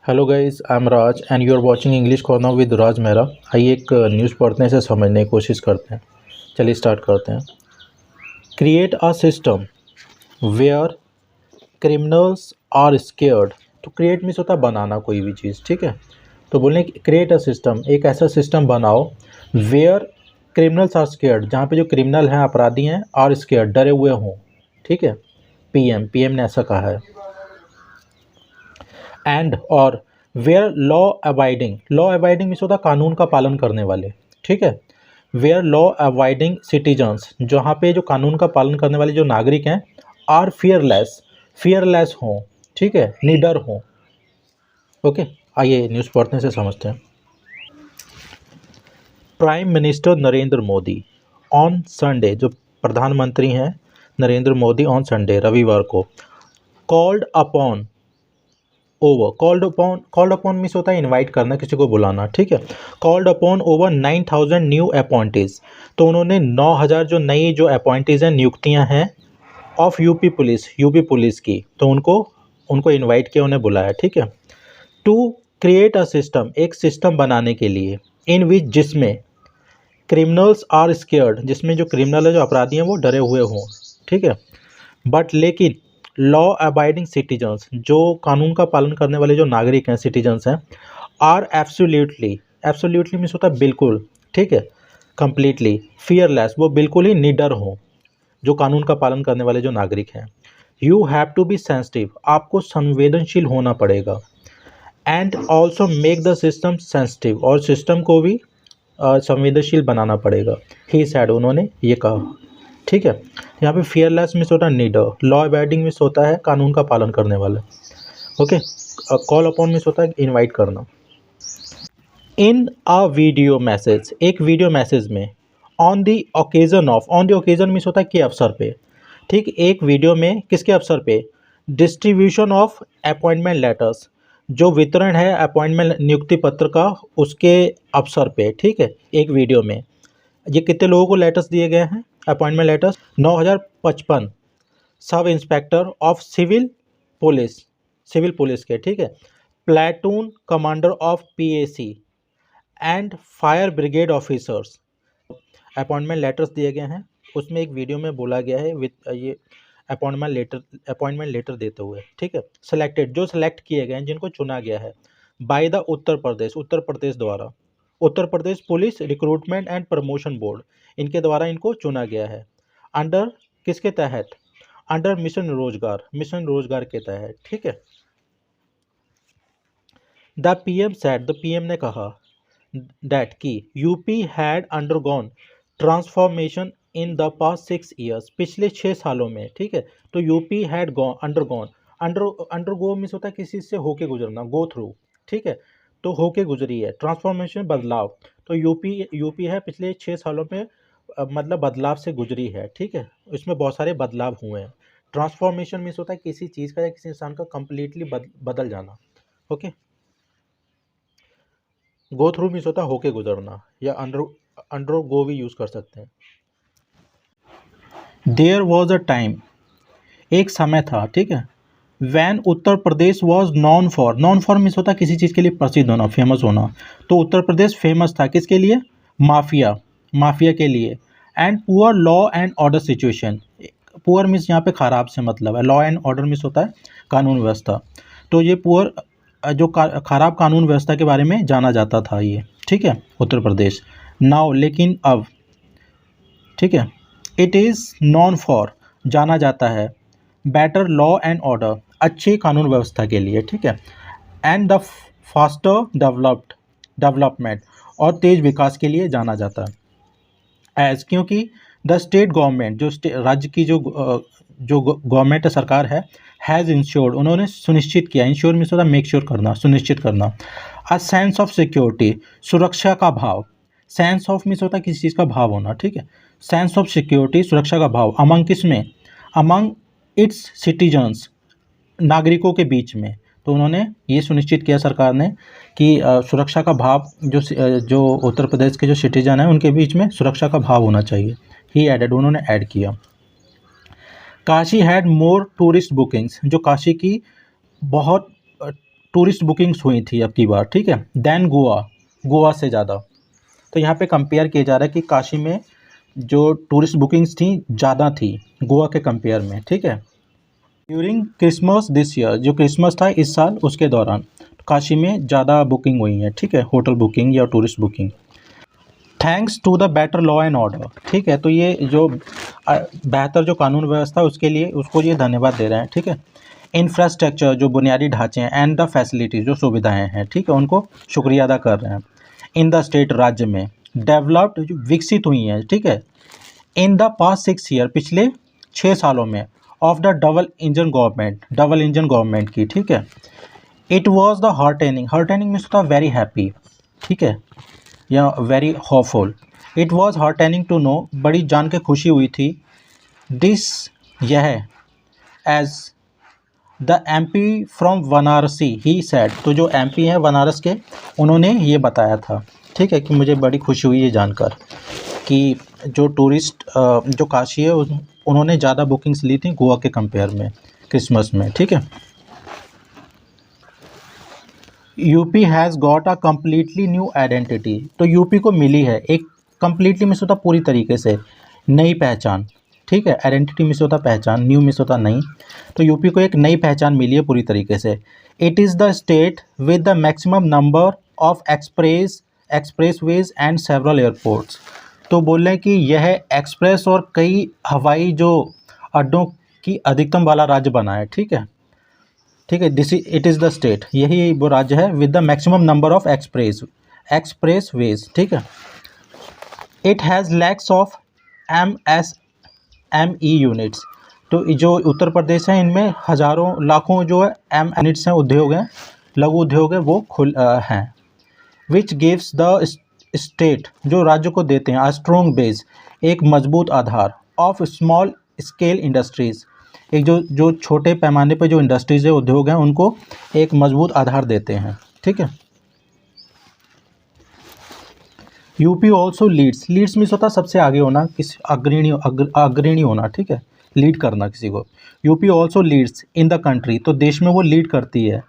Hello guys, I am Raj and you are watching English corner with Raj Mehra. आइए एक news पढ़ने से समझने की कोशिश करते हैं। चलिए स्टार्ट करते हैं। Create a system where criminals are scared. तो क्रिएट मीन्स होता है बनाना कोई भी चीज़, ठीक है। तो बोलने क्रिएट अ सिस्टम, एक ऐसा सिस्टम बनाओ वेयर क्रिमिनल्स आर स्केयर्ड, जहाँ पे जो क्रिमिनल हैं, अपराधी हैं, आर स्केयर्ड, डरे हुए हों, ठीक है। पीएम ने ऐसा कहा है। एंड और वेयर लॉ अबाइडिंग मीन्स होता है कानून का पालन करने वाले, ठीक है। वेयर लॉ अबाइडिंग सिटीजन्स, जहाँ पे जो कानून का पालन करने वाले जो नागरिक हैं, आर फियरलेस हों, ठीक है, निडर हों। ओके, आइए न्यूज़ पढ़ने से समझते हैं। Prime minister Narendra Modi on Sunday, जो प्रधानमंत्री हैं नरेंद्र मोदी, ऑन संडे रविवार को called upon called upon means होता है इनवाइट करना, किसी को बुलाना, ठीक है। Called upon over 9,000 new appointees, तो उन्होंने 9,000 जो नई जो अपॉइंटीज हैं, नियुक्तियां हैं, ऑफ यूपी पुलिस की, तो उनको इनवाइट किया, उन्हें बुलाया, ठीक है। टू क्रिएट अ सिस्टम, एक सिस्टम बनाने के लिए, इन विच, जिसमें क्रिमिनल्स आर स्केयर्ड, जिसमें जो क्रिमिनल है, जो अपराधी हैं, वो डरे हुए हों, ठीक है। बट लेकिन लॉ अबाइडिंग सिटीजन्स, जो कानून का पालन करने वाले जो नागरिक हैं, सिटीजन्स हैं, आर एब्सोल्युटली मीन्स होता है बिल्कुल, ठीक है, कंप्लीटली, फियरलेस, वो बिल्कुल ही निडर हों, जो कानून का पालन करने वाले जो नागरिक हैं। You have to be sensitive, आपको संवेदनशील होना पड़ेगा। And also make the system sensitive, और सिस्टम को भी संवेदनशील बनाना पड़ेगा। ही सैड, उन्होंने ये कहा, ठीक है। यहाँ पे फियरलेस मिस होता है निडर, लॉ अबाइडिंग मिस होता है कानून का पालन करने वाला, ओके। कॉल अपॉन मिस होता है इनवाइट करना। इन अ वीडियो मैसेज, एक वीडियो मैसेज में, ऑन द ओकेजन मिस होता है के अवसर पे, ठीक। एक वीडियो में किसके अवसर पे? डिस्ट्रीब्यूशन ऑफ अपॉइंटमेंट लेटर्स, जो वितरण है अपॉइंटमेंट नियुक्ति पत्र का, उसके अवसर पे, ठीक है, एक वीडियो में। ये कितने लोगों को लेटर्स दिए गए हैं, appointment letters? 9,055 sub inspector of civil police के, ठीक है, platoon commander of PAC and fire brigade officers, appointment letters दिए गए हैं। उसमें एक वीडियो में बोला गया है विद ये अपॉइंटमेंट लेटर देते हुए, ठीक है। सेलेक्टेड, जो सेलेक्ट किए गए हैं, जिनको चुना गया है, बाय द उत्तर प्रदेश द्वारा, Uttar Pradesh police recruitment and promotion board, इनके द्वारा इनको चुना गया है। अंडर, किसके तहत? अंडर मिशन रोजगार के तहत, ठीक है। द पीएम ने कहा दैट की UP had undergone transformation in the past 6 years, पिछले 6 सालों में, ठीक है। तो UP had undergone, undergo means होता है किसी से होके गुजरना, गो थ्रू, ठीक है। तो होके गुजरी है, ट्रांसफॉर्मेशन बदलाव, तो यूपी है पिछले 6 सालों में, मतलब बदलाव से गुजरी है, ठीक है। इसमें बहुत सारे बदलाव हुए हैं। ट्रांसफॉर्मेशन मीन्स होता है किसी चीज़ का या किसी इंसान का कंप्लीटली बदल जाना, ओके। गो थ्रू मीन्स होता है होके गुजरना, या अंडर गो भी यूज़ कर सकते हैं। देयर वॉज अ टाइम, एक समय था, ठीक है, when Uttar Pradesh was known for means होता है किसी चीज़ के लिए प्रसिद्ध होना, फेमस होना। तो उत्तर प्रदेश फेमस था किसके लिए? माफिया के लिए। And poor law and order situation, poor means यहाँ पे खराब से मतलब है, लॉ एंड ऑर्डर मीन्स होता है कानून व्यवस्था। तो ये पुअर, जो खराब कानून व्यवस्था के बारे में जाना जाता था ये, ठीक है, उत्तर प्रदेश। नाउ, लेकिन अब, ठीक है, इट इज़ नॉन फॉर, जाना जाता है, बेटर लॉ एंड ऑर्डर, अच्छी कानून व्यवस्था के लिए, ठीक है। एंड द फास्टर डेवलपमेंट, और तेज विकास के लिए जाना जाता है। एज, क्योंकि द स्टेट गवर्नमेंट, जो राज्य की जो गवर्नमेंट सरकार है, हैज़ इंश्योर्ड, उन्होंने सुनिश्चित किया, इंश्योर मीन्स होता है मेक श्योर करना, सुनिश्चित करना। अ सेंस ऑफ सिक्योरिटी, सुरक्षा का भाव, सेंस ऑफ मीन्स होता है किसी चीज़ का भाव होना, ठीक है। सेंस ऑफ सिक्योरिटी, सुरक्षा का भाव, अमंग किसमें? अमंग इट्स सिटीजन्स, नागरिकों के बीच में। तो उन्होंने ये सुनिश्चित किया सरकार ने कि सुरक्षा का भाव, जो उत्तर प्रदेश के जो सिटीजन हैं, उनके बीच में सुरक्षा का भाव होना चाहिए। ही एडेड, उन्होंने ऐड किया। Kashi had more tourist bookings, जो काशी की बहुत टूरिस्ट बुकिंग्स हुई थी अब की बार, ठीक है, देन गोवा से ज़्यादा। तो यहाँ पे कंपेयर किया जा रहा है कि काशी में जो टूरिस्ट बुकिंग्स थी ज़्यादा थी गोवा के कंपेयर में, ठीक है। ड्यूरिंग क्रिसमस दिस ईयर, जो क्रिसमस था इस साल उसके दौरान काशी में ज़्यादा बुकिंग हुई है, ठीक है, होटल बुकिंग या tourist booking. Thanks to the better law and order, ठीक है, तो ये जो बेहतर जो कानून व्यवस्था उसके लिए उसको ये धन्यवाद दे रहे हैं, ठीक है। इंफ्रास्ट्रक्चर जो बुनियादी ढांचे हैं एंड द फैसिलिटीज़ जो सुविधाएं हैं, ठीक है, उनको शुक्रिया अदा कर रहे हैं। इन द स्टेट, राज्य में, डेवलप्ड जो विकसित हुई हैं, ठीक है, इन द पास्ट 6 ईयर, पिछले 6 सालों में, of the double engine government की, ठीक है। It was the heartening means होता वेरी हैप्पी, ठीक है, या very hopeful. It was heartening to know, बड़ी जान के खुशी हुई थी, दिस, यह, as the MP from Varanasi he said, तो जो MP हैं बनारस के, उन्होंने ये बताया था, ठीक है, कि मुझे बड़ी खुशी हुई ये जानकर कि जो टूरिस्ट जो काशी है उन्होंने ज़्यादा बुकिंग्स ली थी गोवा के कंपेयर में क्रिसमस में, ठीक है। UP has got a completely new identity, तो यूपी को मिली है एक कम्प्लीटली मिस होता पूरी तरीके से नई पहचान, ठीक है। आइडेंटिटी मिस होता पहचान, न्यू मिस होता नई, तो यूपी को एक नई पहचान मिली है पूरी तरीके से। It is the state with the maximum number of expressways and several airports, तो बोल रहे हैं कि यह एक्सप्रेस और कई हवाई जो अड्डों की अधिकतम वाला राज्य बना है, ठीक है, ठीक है। इट इज़ द स्टेट, यही वो राज्य है with the maximum number of expressways, ठीक है। It has lakhs of MSME units, तो जो उत्तर प्रदेश है इनमें हज़ारों लाखों जो है यूनिट्स हैं, उद्योग हैं, लघु उद्योग है, वो हैं। विच गिव्स द स्टेट, जो राज्य को देते हैं, अ स्ट्रॉन्ग बेस, एक मजबूत आधार, ऑफ स्मॉल स्केल इंडस्ट्रीज़, एक जो छोटे पैमाने पर जो इंडस्ट्रीज़ है, उद्योग हैं, उनको एक मजबूत आधार देते हैं, ठीक है। यूपी ऑल्सो लीड्स मीन्स होता सबसे आगे होना, किसी अग्रणी होना, ठीक है, लीड करना किसी को। UP also leads in the country, तो देश में वो लीड करती है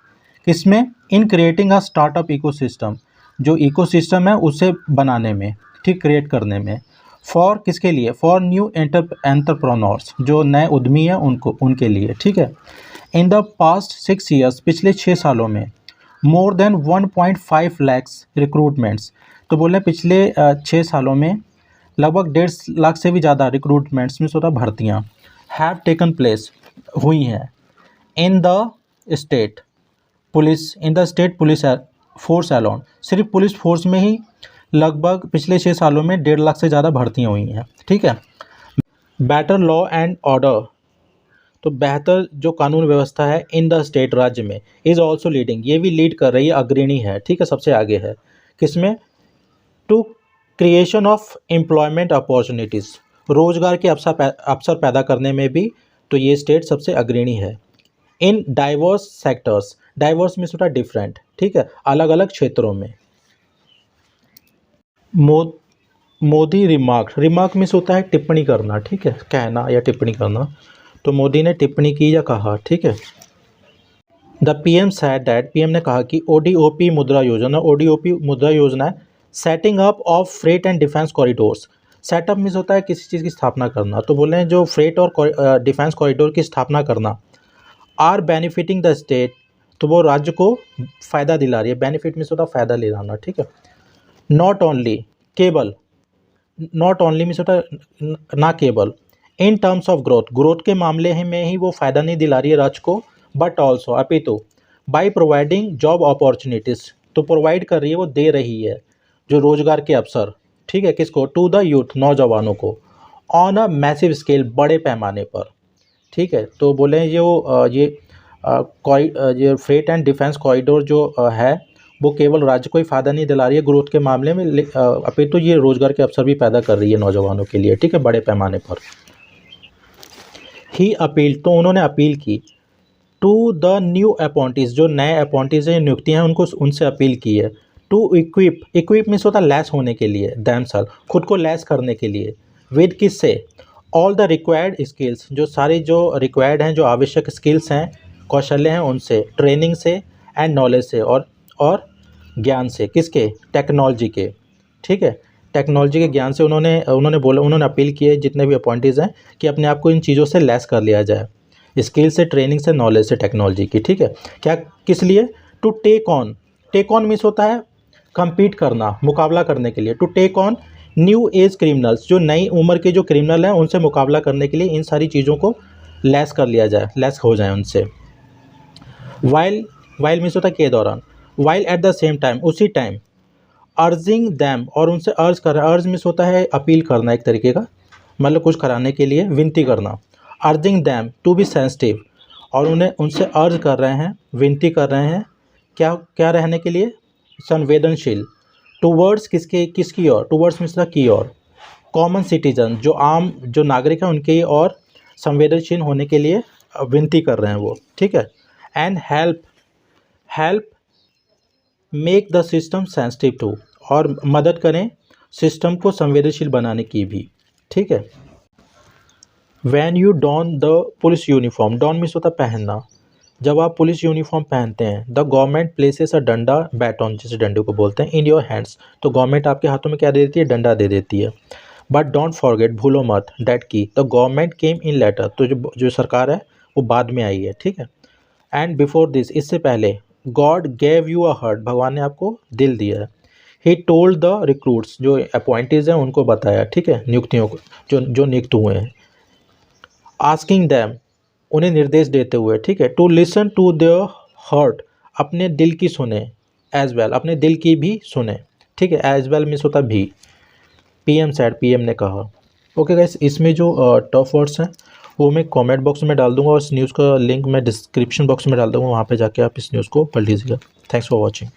किसमें, in creating a startup ecosystem, जो इकोसिस्टम है उसे बनाने में, ठीक, क्रिएट करने में। फॉर किसके लिए, फॉर न्यू एंटरप्रेन्योर्स, जो नए उद्यमी हैं उनके लिए, ठीक है। इन द पास्ट 6 ईयर्स, पिछले 6 सालों में, मोर देन 1.5 लैक्स रिक्रूटमेंट्स, तो बोले पिछले 6 सालों में लगभग 1.5 लाख से भी ज़्यादा रिक्रूटमेंट्स में होता भर्तियाँ हैव टेकन प्लेस हुई हैं in the state police force alone, सिर्फ पुलिस फोर्स में ही लगभग पिछले 6 सालों में 1.5 लाख से ज़्यादा भर्तियाँ हुई हैं, ठीक है। बेटर लॉ एंड ऑर्डर, तो बेहतर जो कानून व्यवस्था है इन द स्टेट, राज्य में, इज़ ऑल्सो लीडिंग, ये भी लीड कर रही है, अग्रणी है, ठीक है, सबसे आगे है किसमें, to creation of employment opportunities, रोजगार के अवसर पैदा करने में भी, तो ये स्टेट सबसे अग्रणी है। In diverse sectors, diverse means होता है डिफरेंट, ठीक है, अलग अलग क्षेत्रों में। मोदी रिमार्क मीन्स होता है टिप्पणी करना, ठीक है, कहना या टिप्पणी करना, तो मोदी ने टिप्पणी की या कहा, ठीक है। The PM said that, PM ने कहा कि ODOP मुद्रा योजना है, setting up of freight and defence corridors, setup means होता है किसी चीज़ की स्थापना करना, तो बोल रहे हैं जो फ्रेट और डिफेंस कॉरिडोर की स्थापना करना, आर बेनिफिटिंग द स्टेट, तो वो राज्य को फ़ायदा दिला रही है, बेनिफिट मीन्स होता है फ़ायदा ले जाना, ठीक है। नॉट ओनली मीन्स होता है ना केवल, इन टर्म्स ऑफ ग्रोथ के मामले में ही वो फ़ायदा नहीं दिला रही है राज्य को, बट ऑल्सो अपितु बाई प्रोवाइडिंग जॉब अपॉर्चुनिटीज़, तो प्रोवाइड कर रही है, वो दे रही है जो रोजगार के अवसर, ठीक है, किसको, टू द यूथ, नौजवानों को, ऑन अ मैसिव स्केल, बड़े पैमाने पर, ठीक है। तो बोले ये फ्रेट एंड डिफेंस कॉरिडोर जो है वो केवल राज्य को ही फ़ायदा नहीं दिला रही है ग्रोथ के मामले में, अपितु ये रोजगार के अवसर भी पैदा कर रही है नौजवानों के लिए, ठीक है, बड़े पैमाने पर। ही अपील, तो उन्होंने अपील की, टू द न्यू अपॉइंटीज़, जो नए अपॉइंटीज़ हैं, नियुक्तियाँ हैं, उनको उनसे अपील की है, टू इक्विप मीन्स होता है लैस होने के लिए, दैमसेल्फ, खुद को लैस करने के लिए, विद किससे, ऑल द रिक्वायर्ड स्किल्स, जो सारी जो रिक्वायर्ड हैं, जो आवश्यक स्किल्स हैं, कौशल्य हैं, उनसे, ट्रेनिंग से, एंड नॉलेज से, और ज्ञान से, किसके, टेक्नोलॉजी के, ठीक है, टेक्नोलॉजी के ज्ञान से उन्होंने अपील की है जितने भी अपॉइंटीज़ हैं कि अपने आप को इन चीज़ों से लेस कर लिया जाए, स्किल से, ट्रेनिंग से, नॉलेज से, टेक्नोलॉजी की, ठीक है। क्या, किस लिए, टू टेक ऑन मीन्स होता है compete करना, मुकाबला करने के लिए, to take on new age criminals, जो नई उम्र के जो क्रिमिनल हैं उनसे मुकाबला करने के लिए इन सारी चीज़ों को लेस कर लिया जाए, लेस हो जाए उनसे। वाइल मीन्स होता है के दौरान, while at the same time, उसी टाइम, अर्जिंग दैम, और उनसे अर्ज कर रहा है, अर्ज मीन्स होता है अपील करना एक तरीके का, मतलब कुछ कराने के लिए विनती करना, urging them to be sensitive, और उन्हें उनसे अर्ज कर रहे हैं, विनती कर रहे हैं, क्या क्या रहने के लिए, संवेदनशील, टूवर्ड्स किसकी ओर, टूवर्ड्स मीन्स की ओर, कॉमन सिटीजन, जो आम जो नागरिक हैं उनके और संवेदनशील होने के लिए विनती कर रहे हैं वो, ठीक है। And help make the system sensitive too, और मदद करें सिस्टम को संवेदनशील बनाने की भी, ठीक है। When you don the police uniform, don means होता पहनना, जब आप पुलिस यूनिफॉर्म पहनते हैं, द गवर्नमेंट प्लेसेस अ डंडा, बैटन जिसे डंडे को बोलते हैं, इन योर हैंड्स, तो गवर्नमेंट आपके हाथों में क्या दे देती है, डंडा दे देती है। बट डोंट फॉरगेट, भूलो मत, डैट की the government came in later, तो जो सरकार है वो बाद में आई है, ठीक है। एंड बिफोर दिस, इससे पहले, God gave you a heart, भगवान ने आपको दिल दिया है। ही टोल्ड द रिक्रूट्स, जो अपॉइंटीज हैं उनको बताया, ठीक है, नियुक्तियों को, जो नियुक्त हुए हैं, आस्किंग दैम, उन्हें निर्देश देते हुए, ठीक है, to listen to their heart, अपने दिल की सुने, एज वेल, अपने दिल की भी सुने, ठीक है, एज वेल मीन्स होता भी, पीएम सेड, पीएम ने कहा। ओके गाइस, इसमें जो टफ वर्ड्स हैं वो मैं कमेंट बॉक्स में डाल दूंगा, और इस न्यूज़ का लिंक मैं डिस्क्रिप्शन बॉक्स में डाल दूंगा, वहाँ पे जाके आप इस न्यूज़ को पढ़ लीजिएगा। Thanks for watching.